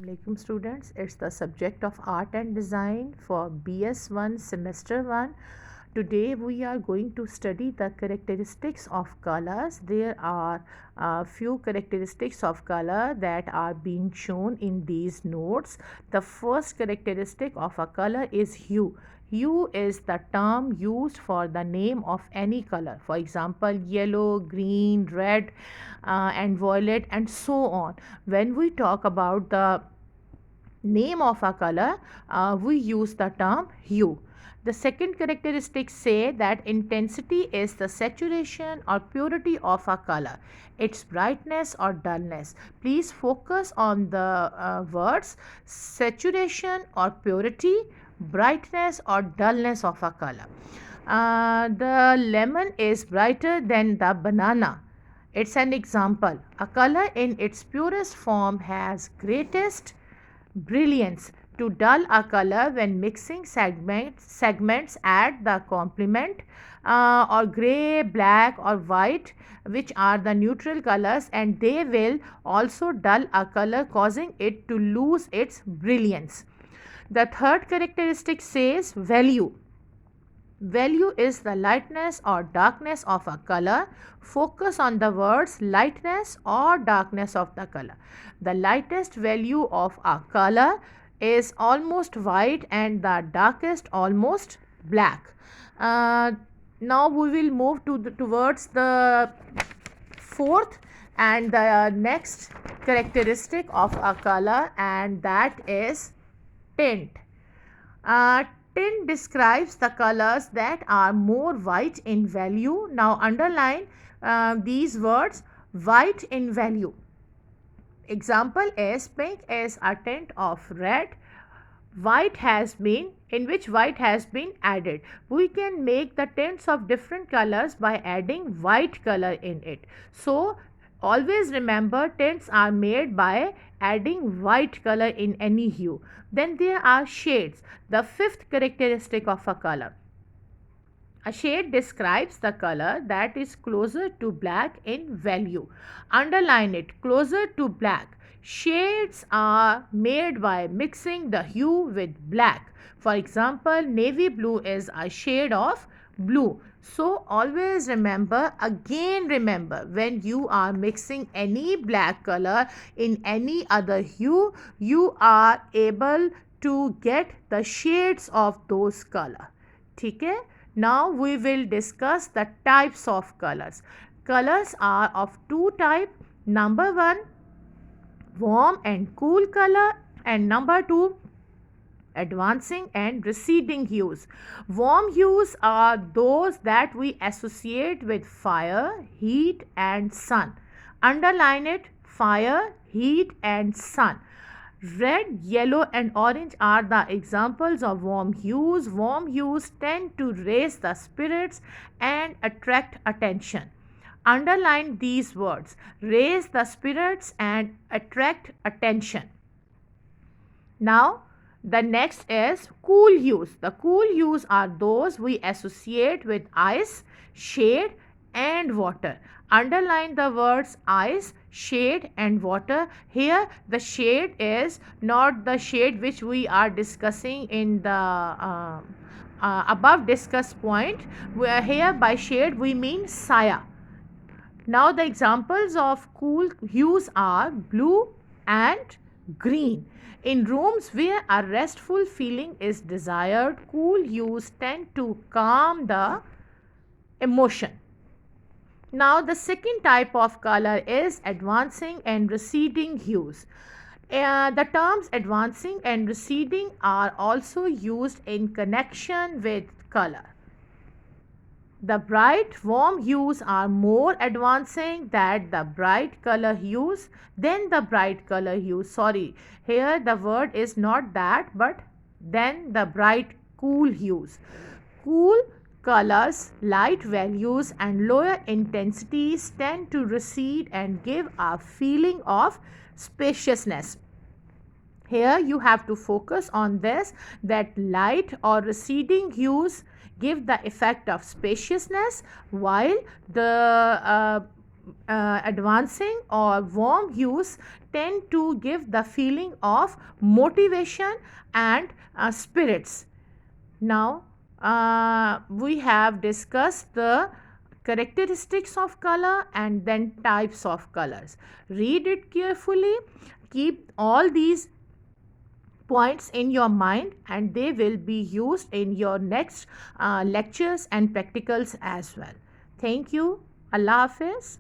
Assalamualaikum students, it's the subject of art and design for BS1 semester 1. Today we are going to study the characteristics of colors. There are a few characteristics of color that are being shown in these notes. The first characteristic of a color is hue. Hue is the term used for the name of any color. For example, yellow, green, red, and violet, and so on. When we talk about the name of a color, we use the term hue. The second characteristic say that intensity is the saturation or purity of a color, its brightness or dullness. Please focus on the words saturation or purity, brightness or dullness of a color. The lemon is brighter than the banana. It's an example. A color in its purest form has greatest brilliance. To dull a color when mixing segments add the complement, or gray, black or white, which are the neutral colors, and they will also dull a color, causing it to lose its brilliance. The third characteristic says value. Value is the lightness or darkness of a color. Focus on the words lightness or darkness of the color. The lightest value of a color is almost white and the darkest almost black. Now we will move towards the fourth and the next characteristic of a color, and that is tint. Tint describes the colors that are more white in value. Now underline these words, white in value. Example is pink is a tint of red, in which white has been added. We can make the tints of different colors by adding white color in it. So always remember, tints are made by adding white color in any hue. Then there are shades, the fifth characteristic of a color. A shade describes the color that is closer to black in value. Underline it, closer to black. Shades are made by mixing the hue with black. For example, navy blue is a shade of blue. So always remember, when you are mixing any black color in any other hue, you are able to get the shades of those color. Okay? Now we will discuss the types of colors. Colors are of two types. Number one, warm and cool color, and number two, advancing and receding hues. Warm hues are those that we associate with fire, heat and sun. Underline it, fire, heat and sun. Red, yellow and orange are the examples of warm hues. Warm hues tend to raise the spirits and attract attention. Underline these words, raise the spirits and attract attention. Now the next is cool hues. The cool hues are those we associate with ice, shade and water. Underline the words ice, shade and water. Here the shade is not the shade which we are discussing in the above discussed point, where here by shade we mean saya. Now the examples of cool hues are blue and green. In rooms where a restful feeling is desired, cool hues tend to calm the emotion. Now the second type of color is advancing and receding hues. The terms advancing and receding are also used in connection with color. The bright warm hues are more advancing than the bright color hues. Here the word is not that, but then the bright cool hues. Cool colors, light values and lower intensities tend to recede and give a feeling of spaciousness. Here you have to focus on this, that light or receding hues give the effect of spaciousness, while the advancing or warm hues tend to give the feeling of motivation and spirits. Now, we have discussed the characteristics of color and then types of colors. Read it carefully, keep all these points in your mind, and they will be used in your next lectures and practicals as well. Thank you. Allah Hafiz.